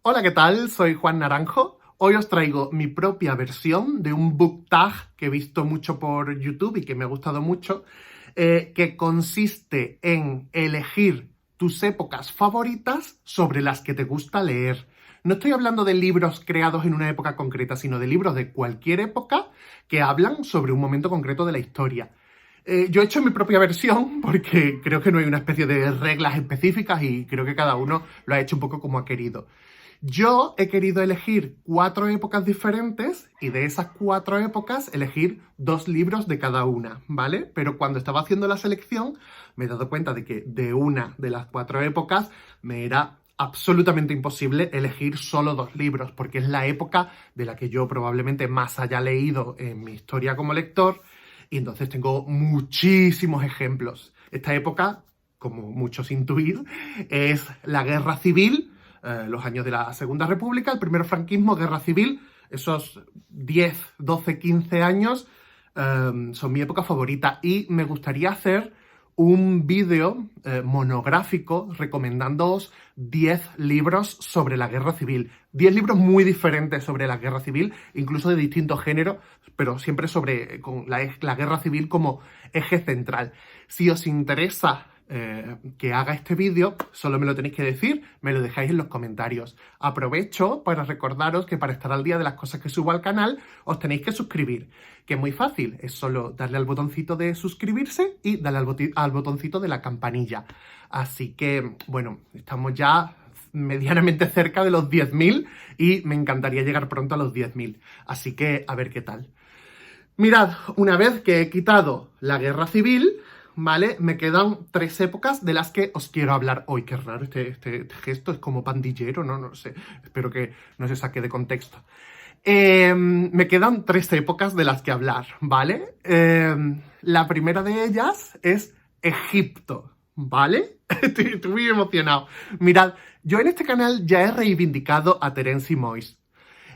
Hola, ¿qué tal? Soy Juan Naranjo. Hoy os traigo mi propia versión de un book tag que he visto mucho por YouTube y que me ha gustado mucho, que consiste en elegir tus épocas favoritas sobre las que te gusta leer. No estoy hablando de libros creados en una época concreta, sino de libros de cualquier época que hablan sobre un momento concreto de la historia. Yo he hecho mi propia versión porque creo que no hay una especie de reglas específicas y creo que cada uno lo ha hecho un poco como ha querido. Yo he querido elegir 4 épocas diferentes y de esas 4 épocas elegir 2 libros de cada una, ¿vale? Pero cuando estaba haciendo la selección me he dado cuenta de que de una de las 4 épocas me era absolutamente imposible elegir solo 2 libros, porque es la época de la que yo probablemente más haya leído en mi historia como lector, y entonces tengo muchísimos ejemplos. Esta época, como muchos intuís, es la Guerra Civil, los años de la Segunda República, el primer franquismo, Guerra Civil, esos 10, 12, 15 años son mi época favorita y me gustaría hacer un vídeo monográfico recomendándoos 10 libros sobre la Guerra Civil. 10 libros muy diferentes sobre la Guerra Civil, incluso de distintos géneros, pero siempre con la Guerra Civil como eje central. Si os interesa que haga este vídeo, solo me lo tenéis que decir, me lo dejáis en los comentarios. Aprovecho para recordaros que para estar al día de las cosas que subo al canal, os tenéis que suscribir, que es muy fácil, es solo darle al botoncito de suscribirse y darle al botoncito de la campanilla. Así que, bueno, estamos ya medianamente cerca de los 10.000 y me encantaría llegar pronto a los 10.000. Así que, a ver qué tal. Mirad, una vez que he quitado la Guerra Civil, ¿vale? Me quedan 3 épocas de las que os quiero hablar hoy. Qué raro este gesto, es como pandillero, ¿no? No sé, espero que no se saque de contexto. Me quedan 3 épocas de las que hablar, ¿vale? La primera de ellas es Egipto, ¿vale? Estoy muy emocionado. Mirad, yo en este canal ya he reivindicado a Terence Moix.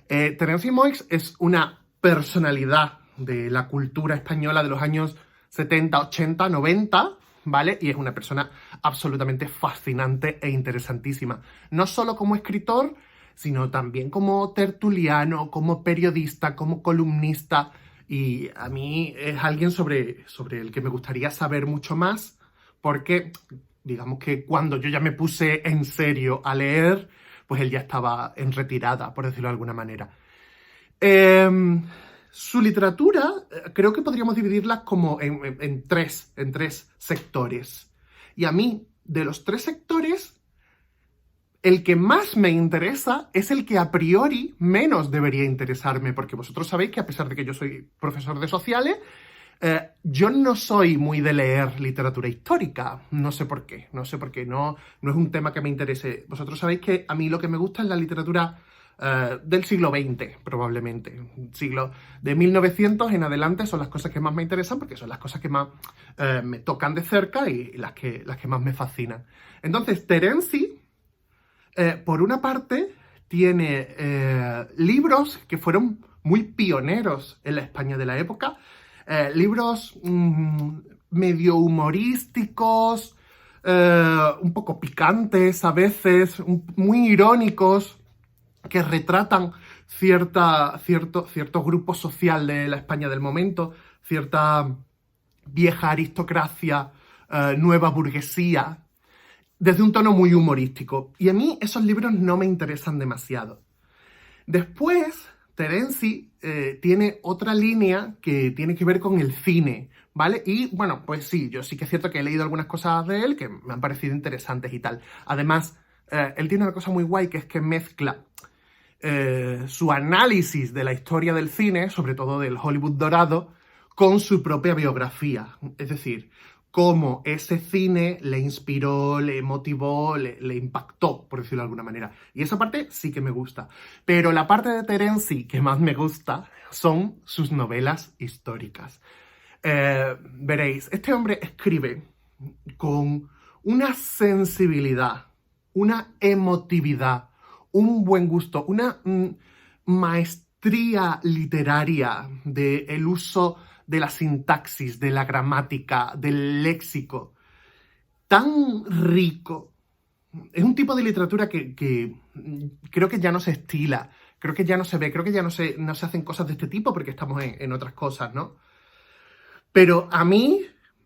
Terence Moix es una personalidad de la cultura española de los años 70, 80, 90, ¿vale? Y es una persona absolutamente fascinante e interesantísima. No solo como escritor, sino también como tertuliano, como periodista, como columnista. Y a mí es alguien sobre el que me gustaría saber mucho más, porque digamos que cuando yo ya me puse en serio a leer, pues él ya estaba en retirada, por decirlo de alguna manera. Su literatura, creo que podríamos dividirla como en tres sectores. Y a mí, de los 3 sectores, el que más me interesa es el que a priori menos debería interesarme, porque vosotros sabéis que a pesar de que yo soy profesor de sociales, yo no soy muy de leer literatura histórica, no sé por qué, no es un tema que me interese. Vosotros sabéis que a mí lo que me gusta es la literatura del siglo XX, probablemente. Siglo de 1900 en adelante son las cosas que más me interesan porque son las cosas que más me tocan de cerca y las que más me fascinan. Entonces, Terenci, por una parte, tiene libros que fueron muy pioneros en la España de la época, libros medio humorísticos, un poco picantes a veces, muy irónicos, que retratan cierto grupo social de la España del momento, cierta vieja aristocracia, nueva burguesía, desde un tono muy humorístico. Y a mí esos libros no me interesan demasiado. Después, Terenci tiene otra línea que tiene que ver con el cine, ¿vale? Y bueno, pues sí, yo sí que es cierto que he leído algunas cosas de él que me han parecido interesantes y tal. Además, él tiene una cosa muy guay que es que mezcla su análisis de la historia del cine, sobre todo del Hollywood dorado, con su propia biografía. Es decir, cómo ese cine le inspiró, le motivó, le impactó, por decirlo de alguna manera. Y esa parte sí que me gusta. Pero la parte de Terenci que más me gusta son sus novelas históricas. Veréis, este hombre escribe con una sensibilidad, una emotividad, un buen gusto, una maestría literaria del uso de la sintaxis, de la gramática, del léxico, tan rico, es un tipo de literatura que creo que ya no se estila, creo que ya no se ve, creo que ya no se hacen cosas de este tipo porque estamos en otras cosas, ¿no? Pero a mí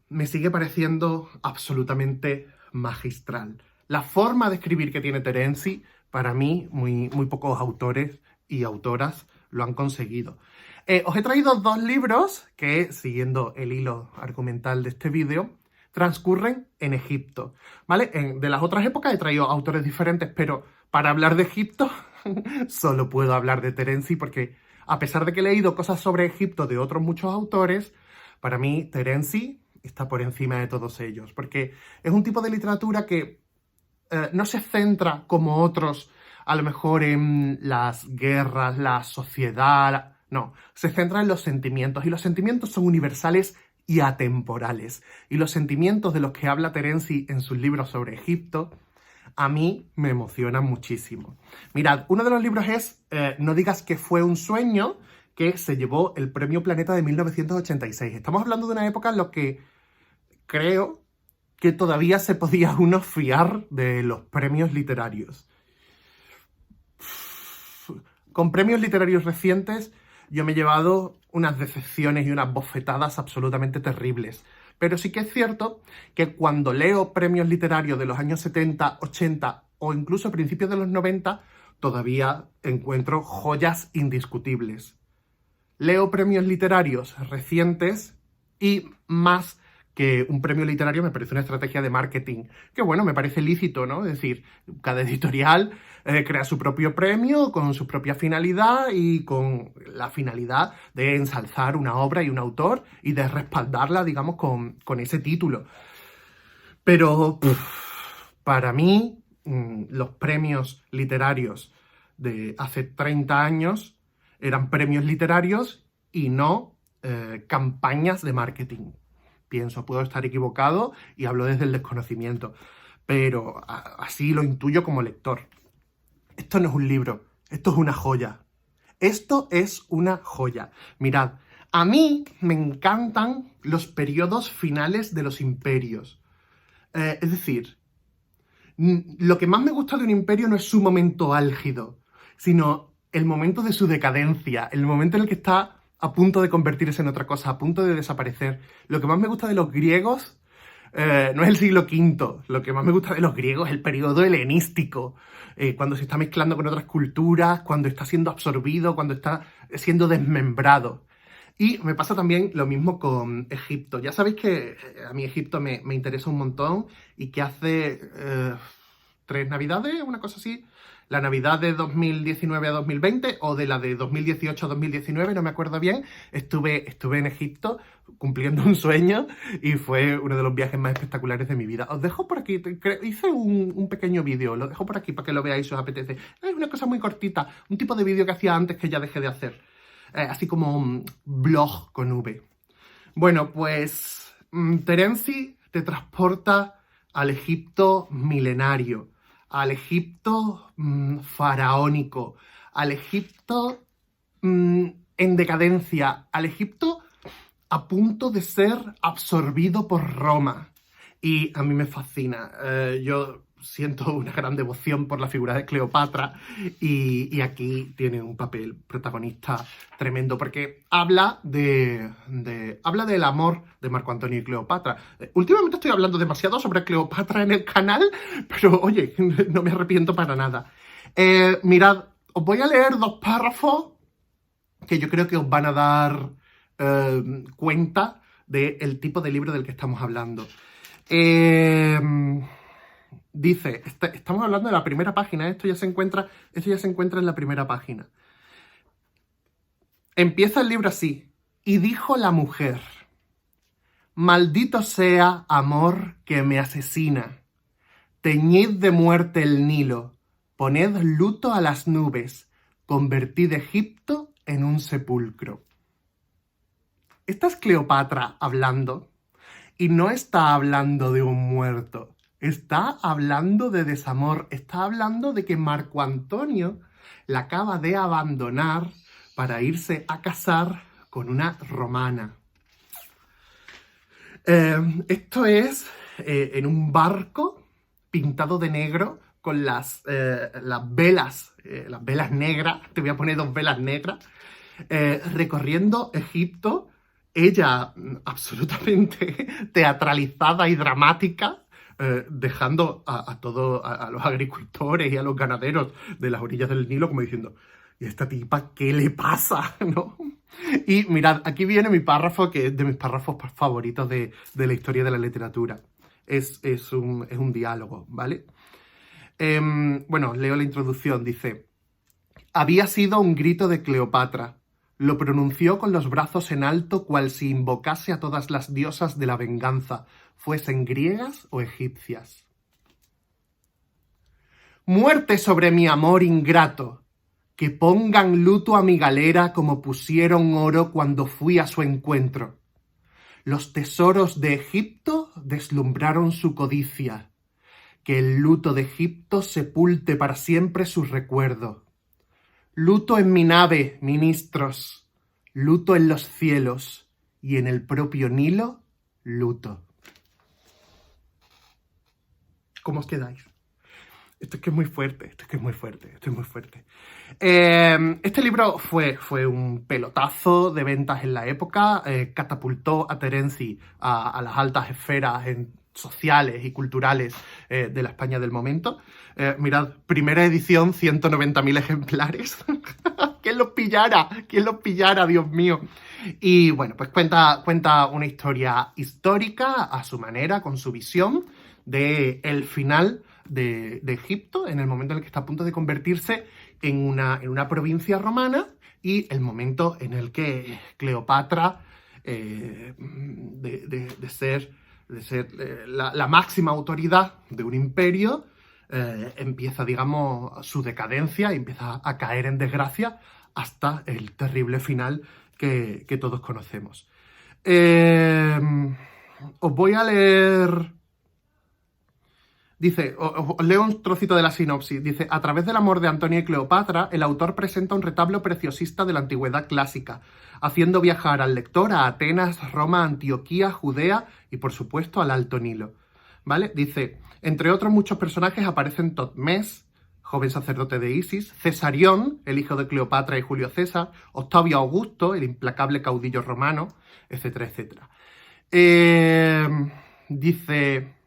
me sigue pareciendo absolutamente magistral. La forma de escribir que tiene Terenzi, para mí, muy pocos autores y autoras lo han conseguido. Os he traído dos libros que, siguiendo el hilo argumental de este vídeo, transcurren en Egipto, ¿vale? De las otras épocas he traído autores diferentes, pero para hablar de Egipto solo puedo hablar de Terenzi porque, a pesar de que he leído cosas sobre Egipto de otros muchos autores, para mí Terenzi está por encima de todos ellos, porque es un tipo de literatura que no se centra como otros, a lo mejor en las guerras, la sociedad, no, se centra en los sentimientos, y los sentimientos son universales y atemporales. Y los sentimientos de los que habla Terenzi en sus libros sobre Egipto, a mí me emocionan muchísimo. Mirad, uno de los libros es No digas que fue un sueño, que se llevó el Premio Planeta de 1986. Estamos hablando de una época en la que creo que todavía se podía uno fiar de los premios literarios. Con premios literarios recientes yo me he llevado unas decepciones y unas bofetadas absolutamente terribles. Pero sí que es cierto que cuando leo premios literarios de los años 70, 80 o incluso principios de los 90, todavía encuentro joyas indiscutibles. Leo premios literarios recientes y más que un premio literario me parece una estrategia de marketing, que bueno, me parece lícito, ¿no? Es decir, cada editorial crea su propio premio con su propia finalidad y con la finalidad de ensalzar una obra y un autor y de respaldarla, digamos, con ese título. Pero para mí, los premios literarios de hace 30 años eran premios literarios y no campañas de marketing. Pienso, puedo estar equivocado y hablo desde el desconocimiento, pero así lo intuyo como lector. Esto no es un libro, esto es una joya. Esto es una joya. Mirad, a mí me encantan los periodos finales de los imperios. Es decir, lo que más me gusta de un imperio no es su momento álgido, sino el momento de su decadencia, el momento en el que está a punto de convertirse en otra cosa, a punto de desaparecer. Lo que más me gusta de los griegos no es el siglo V, lo que más me gusta de los griegos es el periodo helenístico, cuando se está mezclando con otras culturas, cuando está siendo absorbido, cuando está siendo desmembrado. Y me pasa también lo mismo con Egipto. Ya sabéis que a mí Egipto me interesa un montón y que hace 3 navidades, una cosa así, la Navidad de 2019 a 2020 o de la de 2018 a 2019, no me acuerdo bien, estuve en Egipto cumpliendo un sueño y fue uno de los viajes más espectaculares de mi vida. Os dejo por aquí, hice un pequeño vídeo, lo dejo por aquí para que lo veáis si os apetece. Es una cosa muy cortita, un tipo de vídeo que hacía antes que ya dejé de hacer. Así como un blog con V. Bueno, pues Terenzi te transporta al Egipto milenario, al Egipto faraónico, al Egipto en decadencia, al Egipto a punto de ser absorbido por Roma. Y a mí me fascina. Yo siento una gran devoción por la figura de Cleopatra y aquí tiene un papel protagonista tremendo porque habla del amor de Marco Antonio y Cleopatra. Últimamente estoy hablando demasiado sobre Cleopatra en el canal, pero oye, no me arrepiento para nada. Mirad, os voy a leer 2 párrafos que yo creo que os van a dar cuenta del tipo de libro del que estamos hablando. Dice, estamos hablando de la primera página, esto ya se encuentra en la primera página. Empieza el libro así: y dijo la mujer: maldito sea amor que me asesina, teñid de muerte el Nilo, poned luto a las nubes, convertid Egipto en un sepulcro. Esta es Cleopatra hablando, y no está hablando de un muerto. Está hablando de desamor, está hablando de que Marco Antonio la acaba de abandonar para irse a casar con una romana. Esto es en un barco pintado de negro las velas negras, te voy a poner 2 velas negras, recorriendo Egipto, ella absolutamente teatralizada y dramática, dejando a los agricultores y a los ganaderos de las orillas del Nilo como diciendo, ¿y a esta tipa qué le pasa? ¿No? Y mirad, aquí viene mi párrafo, que es de mis párrafos favoritos de la historia de la literatura. Es un diálogo, ¿vale? Bueno, leo la introducción, dice: había sido un grito de Cleopatra. Lo pronunció con los brazos en alto, cual si invocase a todas las diosas de la venganza, fuesen griegas o egipcias. ¡Muerte sobre mi amor ingrato! Que pongan luto a mi galera como pusieron oro cuando fui a su encuentro. Los tesoros de Egipto deslumbraron su codicia. Que el luto de Egipto sepulte para siempre su recuerdo. Luto en mi nave, ministros, luto en los cielos, y en el propio Nilo, luto. ¿Cómo os quedáis? Esto es que es muy fuerte, esto es muy fuerte. Este libro fue un pelotazo de ventas en la época, catapultó a Terenzi a las altas esferas sociales y culturales de la España del momento. Mirad, primera edición, 190.000 ejemplares. ¿Quién los pillara? ¿Quién los pillara, Dios mío? Y bueno, pues cuenta una historia histórica a su manera, con su visión de el final de Egipto, en el momento en el que está a punto de convertirse en una provincia romana, y el momento en el que Cleopatra, de ser la máxima autoridad de un imperio, empieza, digamos, su decadencia y empieza a caer en desgracia hasta el terrible final que todos conocemos. Os voy a leer... Dice, os leo un trocito de la sinopsis. Dice: a través del amor de Antonio y Cleopatra, el autor presenta un retablo preciosista de la antigüedad clásica, haciendo viajar al lector a Atenas, Roma, Antioquía, Judea y, por supuesto, al Alto Nilo. ¿Vale? Dice, entre otros muchos personajes aparecen Totmés, joven sacerdote de Isis, Cesarión, el hijo de Cleopatra y Julio César, Octavio Augusto, el implacable caudillo romano, etcétera, etcétera. Dice...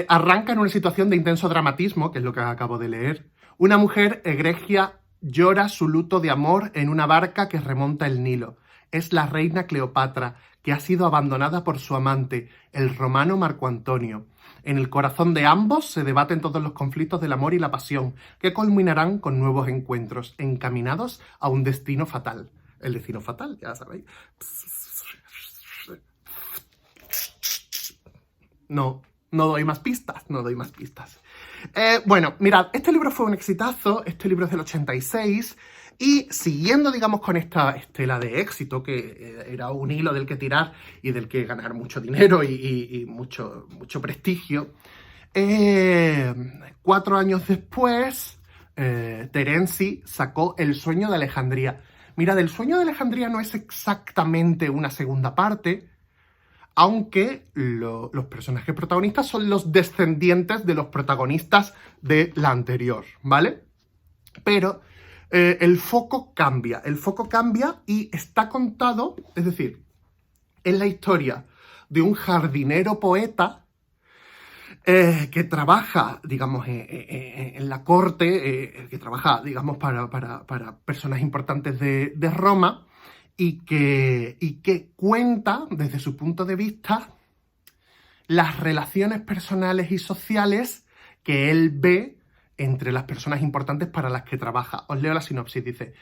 arranca en una situación de intenso dramatismo, que es lo que acabo de leer. Una mujer egregia llora su luto de amor en una barca que remonta el Nilo. Es la reina Cleopatra, que ha sido abandonada por su amante, el romano Marco Antonio. En el corazón de ambos se debaten todos los conflictos del amor y la pasión, que culminarán con nuevos encuentros, encaminados a un destino fatal. El destino fatal, ya sabéis. No doy más pistas. Bueno, mirad, este libro fue un exitazo, este libro es del 86, y siguiendo, digamos, con esta estela de éxito, que era un hilo del que tirar y del que ganar mucho dinero y mucho prestigio, 4 años después, Terenzi sacó El sueño de Alejandría. Mirad, El sueño de Alejandría no es exactamente una segunda parte, aunque los personajes protagonistas son los descendientes de los protagonistas de la anterior, ¿vale? Pero el foco cambia y está contado, es decir, es la historia de un jardinero poeta que trabaja, digamos, en la corte, que trabaja, digamos, para personas importantes de Roma, y que cuenta, desde su punto de vista, las relaciones personales y sociales que él ve entre las personas importantes para las que trabaja. Os leo la sinopsis, dice: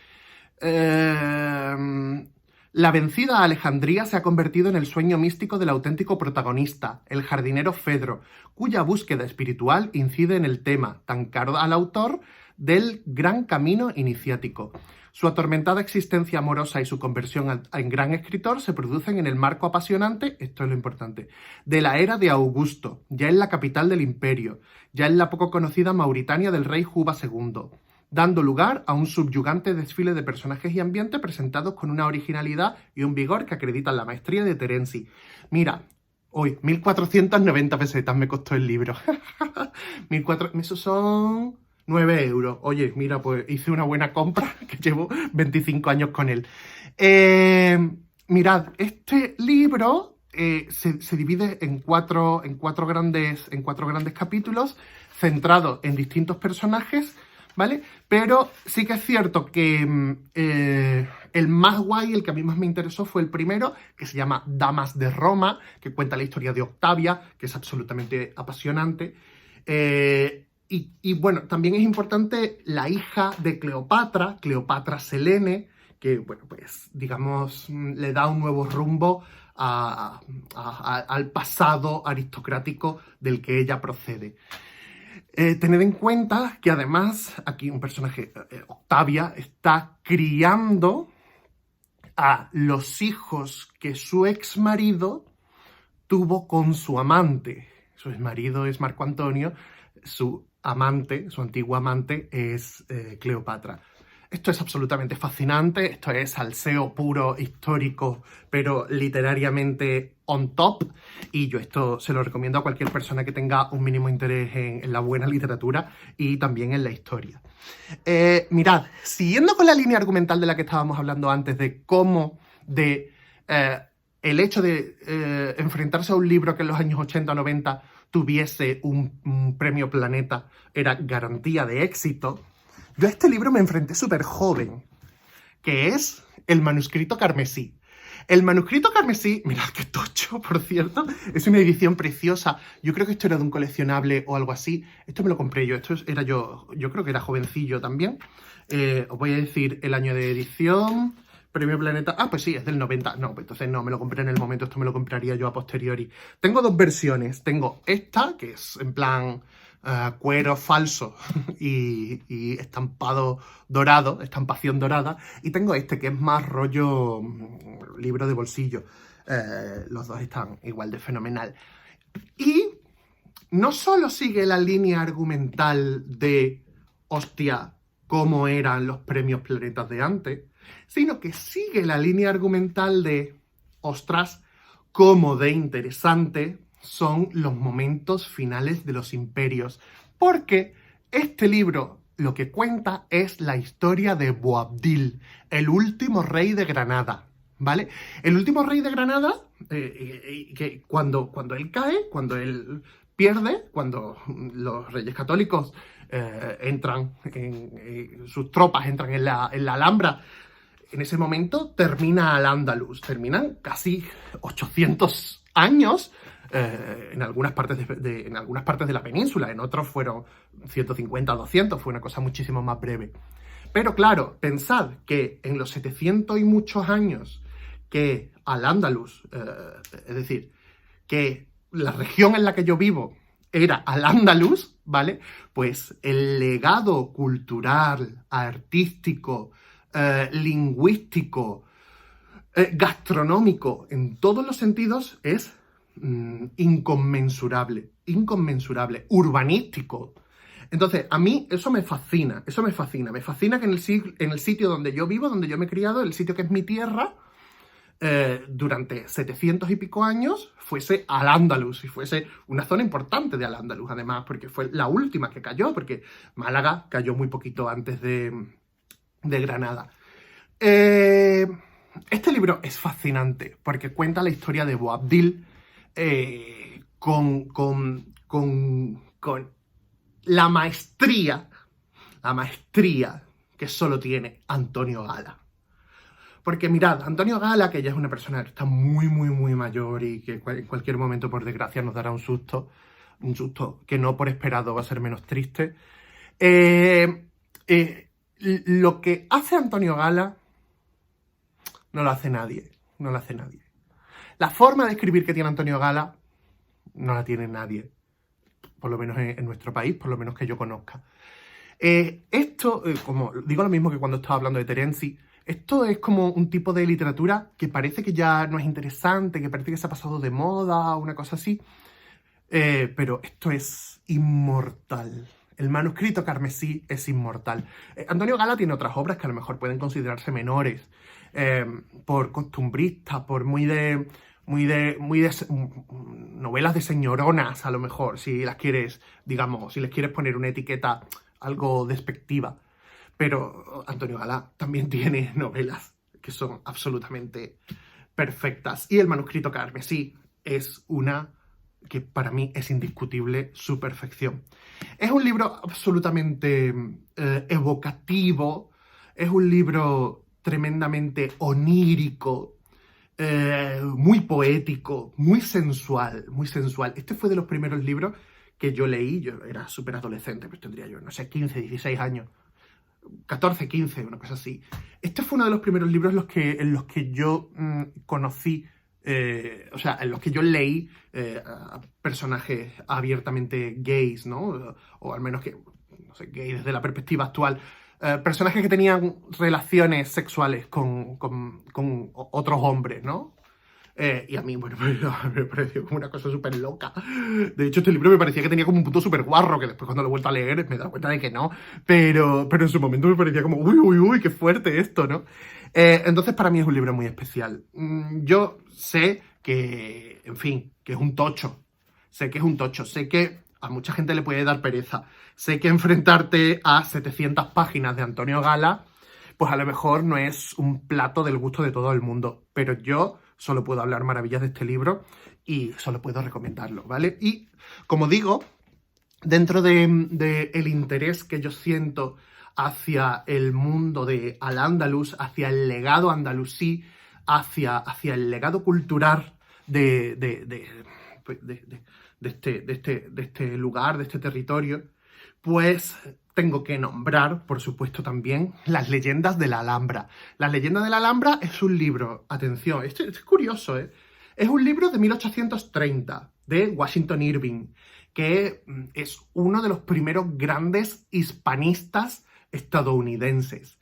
la vencida Alejandría se ha convertido en el sueño místico del auténtico protagonista, el jardinero Fedro, cuya búsqueda espiritual incide en el tema, tan caro al autor, del gran camino iniciático. Su atormentada existencia amorosa y su conversión en gran escritor se producen en el marco apasionante, esto es lo importante, de la era de Augusto, ya en la capital del imperio, ya en la poco conocida Mauritania del rey Juba II, dando lugar a un subyugante desfile de personajes y ambiente presentados con una originalidad y un vigor que acreditan la maestría de Terenzi. Mira, Hoy, 1.490 pesetas me costó el libro. 1.400, esos son 9 euros. Oye, mira, pues hice una buena compra, que llevo 25 años con él. Mirad, este libro se divide en cuatro grandes capítulos, centrados en distintos personajes, ¿vale? Pero sí que es cierto que el más guay, el que a mí más me interesó, fue el primero, que se llama Damas de Roma, que cuenta la historia de Octavia, que es absolutamente apasionante. Y bueno, también es importante la hija de Cleopatra, Cleopatra Selene, que, bueno, pues, digamos, le da un nuevo rumbo al pasado aristocrático del que ella procede. Tened en cuenta que además aquí un personaje, Octavia, está criando a los hijos que su exmarido tuvo con su amante. Su exmarido es Marco Antonio, su amante, su antigua amante, es Cleopatra. Esto es absolutamente fascinante, esto es salseo puro, histórico, pero literariamente on top, y yo esto se lo recomiendo a cualquier persona que tenga un mínimo interés en la buena literatura y también en la historia. Mirad, siguiendo con la línea argumental de la que estábamos hablando antes, de cómo el hecho de enfrentarse a un libro que en los años 80 o 90 tuviese un premio Planeta era garantía de éxito, yo a este libro me enfrenté súper joven, que es El manuscrito carmesí. El manuscrito carmesí, mirad qué tocho, por cierto, es una edición preciosa. Yo creo que esto era de un coleccionable o algo así. Esto me lo compré yo, yo creo que era jovencillo también. Os voy a decir el año de edición, Premio Planeta. Ah, pues sí, es del 90. No, pues entonces no, me lo compré en el momento, esto me lo compraría yo a posteriori. Tengo dos versiones. Tengo esta, que es en plan cuero falso y estampado dorado, estampación dorada, y tengo este que es más rollo libro de bolsillo. Los dos están igual de fenomenal. Y no solo sigue la línea argumental de, hostia, cómo eran los premios Planetas de antes, sino que sigue la línea argumental de, ostras, cómo de interesante son los momentos finales de los imperios, porque este libro lo que cuenta es la historia de Boabdil, el último rey de Granada, ¿vale? El último rey de Granada, que cuando él cae, cuando él pierde, cuando los reyes católicos entran, sus tropas entran en la Alhambra, en ese momento termina Al-Ándalus, terminan casi 800 años en algunas partes de la península, en otros fueron 150, 200, fue una cosa muchísimo más breve. Pero claro, pensad que en los 700 y muchos años que Al-Ándalus, es decir, que la región en la que yo vivo era Al-Ándalus, ¿vale? Pues el legado cultural, artístico, lingüístico, gastronómico, en todos los sentidos, es inconmensurable, urbanístico. Entonces, a mí eso me fascina, me fascina que en el sitio donde yo vivo, donde yo me he criado, el sitio que es mi tierra, durante 700 y pico años, fuese Al-Ándalus, y fuese una zona importante de Al-Ándalus, además, porque fue la última que cayó, porque Málaga cayó muy poquito antes de Granada. Este libro es fascinante, porque cuenta la historia de Boabdil, con la maestría que solo tiene Antonio Gala. Porque mirad, Antonio Gala, que ya es una persona que está muy, muy, muy mayor y que en cualquier momento, por desgracia, nos dará un susto que no por esperado va a ser menos triste. Lo que hace Antonio Gala no lo hace nadie, La forma de escribir que tiene Antonio Gala no la tiene nadie, por lo menos en nuestro país, por lo menos que yo conozca. Como digo lo mismo que cuando estaba hablando de Terenzi, esto es como un tipo de literatura que parece que ya no es interesante, que parece que se ha pasado de moda, una cosa así, pero esto es inmortal. El manuscrito carmesí es inmortal. Antonio Gala tiene otras obras que a lo mejor pueden considerarse menores, por costumbristas, por muy de novelas de señoronas, a lo mejor, si las quieres, digamos, si les quieres poner una etiqueta algo despectiva. Pero Antonio Gala también tiene novelas que son absolutamente perfectas. Y El manuscrito carmesí es una que para mí es indiscutible su perfección. Es un libro absolutamente evocativo, es un libro tremendamente onírico, muy poético, muy sensual, muy sensual. Este fue de los primeros libros que yo leí, yo era súper adolescente, pues tendría yo, no sé, 15, 16 años, 14, 15, una cosa así. Este fue uno de los primeros libros en los que yo conocí, o sea, en los que yo leí a personajes abiertamente gays, ¿no? O al menos que, no sé, gay desde la perspectiva actual. Personajes que tenían relaciones sexuales con otros hombres, ¿no? Y a mí, bueno, me pareció como una cosa súper loca. De hecho, este libro me parecía que tenía como un punto súper guarro, que después cuando lo he vuelto a leer me he dado cuenta de que no. Pero en su momento me parecía como, uy, uy, uy, qué fuerte esto, ¿no? Entonces, para mí es un libro muy especial. Yo sé que, en fin, que es un tocho. Sé que es un tocho. Sé que a mucha gente le puede dar pereza. Sé que enfrentarte a 700 páginas de Antonio Gala, pues a lo mejor no es un plato del gusto de todo el mundo. Pero yo solo puedo hablar maravillas de este libro y solo puedo recomendarlo, ¿vale? Y, como digo, dentro de el interés que yo siento hacia el mundo de Al-Ándalus, hacia el legado andalusí, hacia el legado cultural de este lugar, de este territorio, pues tengo que nombrar, por supuesto, también Las leyendas de la Alhambra. Las leyendas de la Alhambra es un libro, atención, esto es curioso, ¿eh? Es un libro de 1830, de Washington Irving, que es uno de los primeros grandes hispanistas estadounidenses.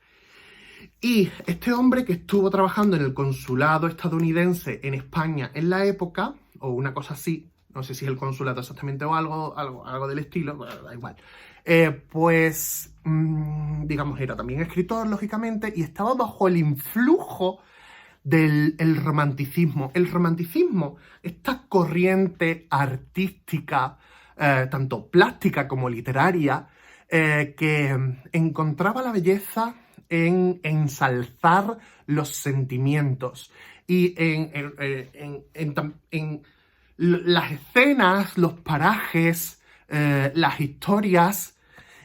Y este hombre que estuvo trabajando en el consulado estadounidense en España en la época, o una cosa así, no sé si es el consulado exactamente o algo del estilo, bueno, da igual, pues, digamos, era también escritor, lógicamente, y estaba bajo el influjo del romanticismo. El romanticismo, esta corriente artística, tanto plástica como literaria, que encontraba la belleza en ensalzar los sentimientos y en las escenas, los parajes, las historias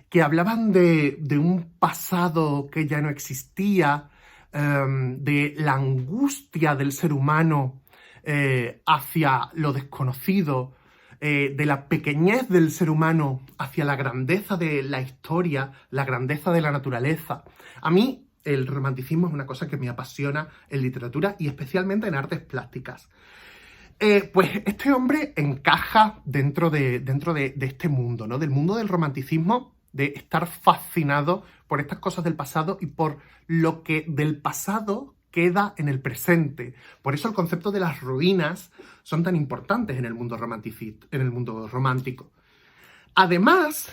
que hablaban de un pasado que ya no existía, de la angustia del ser humano hacia lo desconocido, de la pequeñez del ser humano hacia la grandeza de la historia, la grandeza de la naturaleza. A mí el romanticismo es una cosa que me apasiona en literatura y especialmente en artes plásticas. Pues este hombre encaja dentro de este mundo, ¿no? Del mundo del romanticismo, de estar fascinado por estas cosas del pasado y por lo que del pasado queda en el presente. Por eso el concepto de las ruinas son tan importantes en el mundo romántico. Además,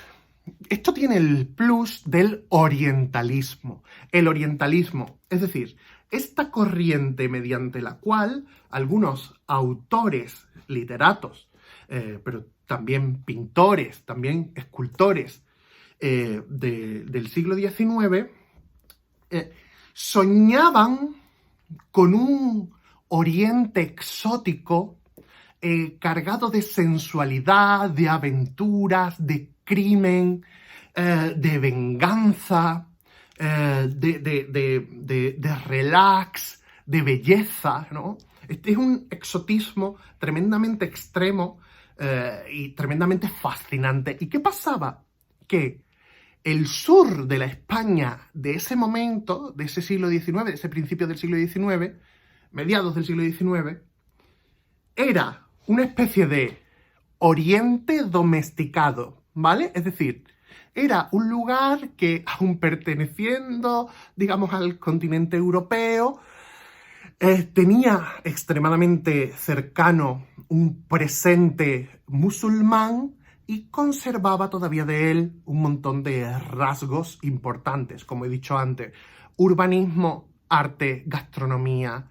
esto tiene el plus del orientalismo. El orientalismo, es decir, esta corriente mediante la cual algunos autores, literatos, pero también pintores, también escultores del siglo XIX, soñaban con un oriente exótico cargado de sensualidad, de aventuras, de crimen, de venganza, de relax, de belleza, ¿no? Este es un exotismo tremendamente extremo y tremendamente fascinante. ¿Y qué pasaba? Que el sur de la España de ese momento, de ese siglo XIX, de ese principio del siglo XIX, mediados del siglo XIX, era una especie de oriente domesticado, ¿vale? Es decir, era un lugar que, aun perteneciendo, digamos, al continente europeo, tenía extremadamente cercano un presente musulmán y conservaba todavía de él un montón de rasgos importantes, como he dicho antes: urbanismo, arte, gastronomía,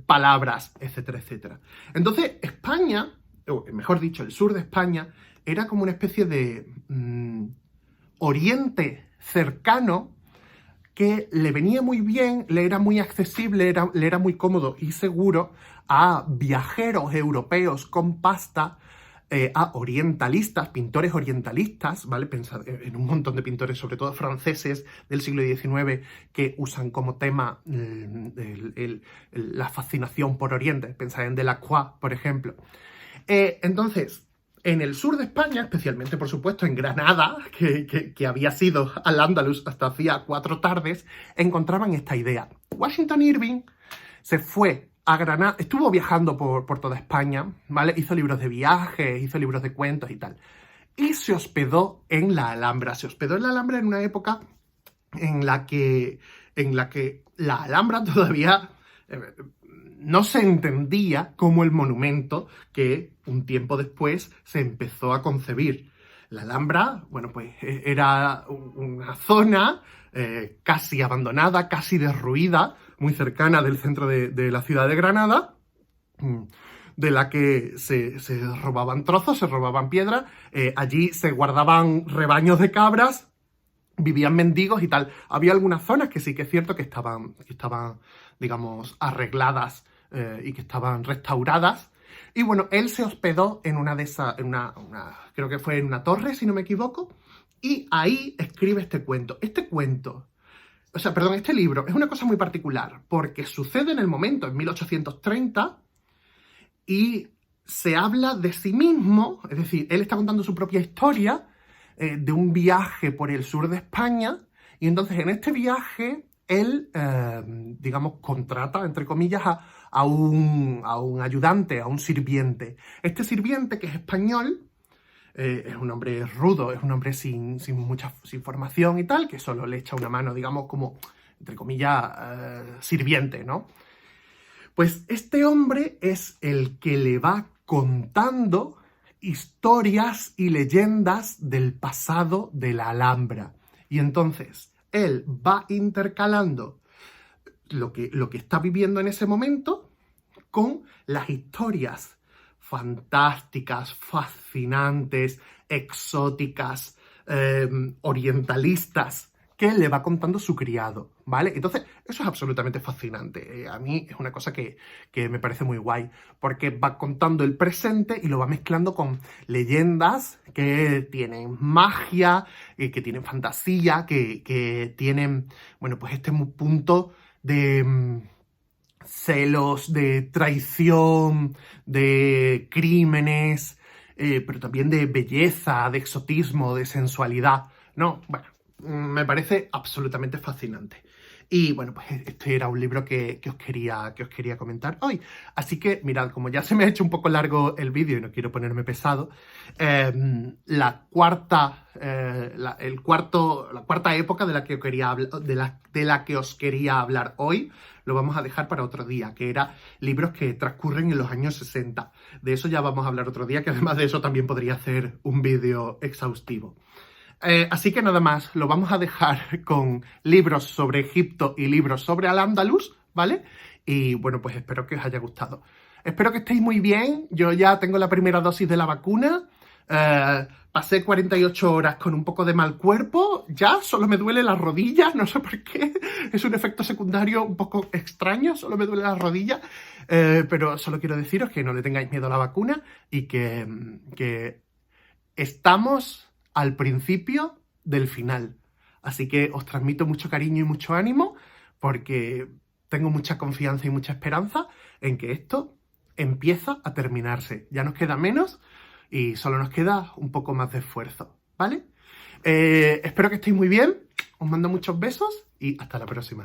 palabras, etcétera, etcétera. Entonces, España, o mejor dicho, el sur de España, era como una especie de oriente cercano que le venía muy bien, le era muy accesible, le era muy cómodo y seguro a viajeros europeos con pasta, a orientalistas, pintores orientalistas, ¿vale? Pensad en un montón de pintores, sobre todo franceses del siglo XIX, que usan como tema la fascinación por Oriente. Pensad en Delacroix, por ejemplo. Entonces, en el sur de España, especialmente, por supuesto, en Granada, que había sido al-Ándalus hasta hacía 4 tardes, encontraban esta idea. Washington Irving se fue a Granada, estuvo viajando por toda España, ¿vale? Hizo libros de viajes, hizo libros de cuentos y tal. Y se hospedó en la Alhambra. Se hospedó en la Alhambra en una época en la que la Alhambra todavía no se entendía como el monumento que un tiempo después se empezó a concebir. La Alhambra, bueno, pues era una zona casi abandonada, casi derruida, muy cercana del centro de la ciudad de Granada, de la que se robaban trozos, se robaban piedras, allí se guardaban rebaños de cabras, vivían mendigos y tal. Había algunas zonas que sí que es cierto que estaban digamos, arregladas y que estaban restauradas. Y bueno, él se hospedó en una de esas, creo que fue en una torre, si no me equivoco, y ahí escribe este cuento. Este libro es una cosa muy particular, porque sucede en el momento, en 1830, y se habla de sí mismo, es decir, él está contando su propia historia de un viaje por el sur de España, y entonces en este viaje él, digamos, contrata, entre comillas, a un ayudante, a un sirviente. Este sirviente, que es español, es un hombre rudo, es un hombre sin formación y tal, que solo le echa una mano, digamos, como, entre comillas, sirviente, ¿no? Pues este hombre es el que le va contando historias y leyendas del pasado de la Alhambra. Y entonces él va intercalando lo que está viviendo en ese momento con las historias fantásticas, fascinantes, exóticas, orientalistas, que le va contando su criado, ¿vale? Entonces, eso es absolutamente fascinante. A mí es una cosa que me parece muy guay, porque va contando el presente y lo va mezclando con leyendas que tienen magia, que tienen fantasía, que tienen, bueno, pues este punto de celos, de traición, de crímenes, pero también de belleza, de exotismo, de sensualidad. No, bueno, me parece absolutamente fascinante. Y bueno, pues este era un libro que os quería comentar hoy. Así que, mirad, como ya se me ha hecho un poco largo el vídeo y no quiero ponerme pesado, la cuarta época de la que os quería hablar hoy, lo vamos a dejar para otro día, que era libros que transcurren en los años 60. De eso ya vamos a hablar otro día, que además de eso también podría hacer un vídeo exhaustivo. Así que nada más, lo vamos a dejar con libros sobre Egipto y libros sobre Al-Ándalus, ¿vale? Y bueno, pues espero que os haya gustado. Espero que estéis muy bien. Yo ya tengo la primera dosis de la vacuna. Pasé 48 horas con un poco de mal cuerpo. Ya solo me duele las rodillas, no sé por qué. Es un efecto secundario un poco extraño, solo me duele las rodillas. Pero solo quiero deciros que no le tengáis miedo a la vacuna y que estamos al principio del final. Así que os transmito mucho cariño y mucho ánimo, porque tengo mucha confianza y mucha esperanza en que esto empieza a terminarse. Ya nos queda menos y solo nos queda un poco más de esfuerzo, ¿vale? Espero que estéis muy bien, os mando muchos besos y hasta la próxima.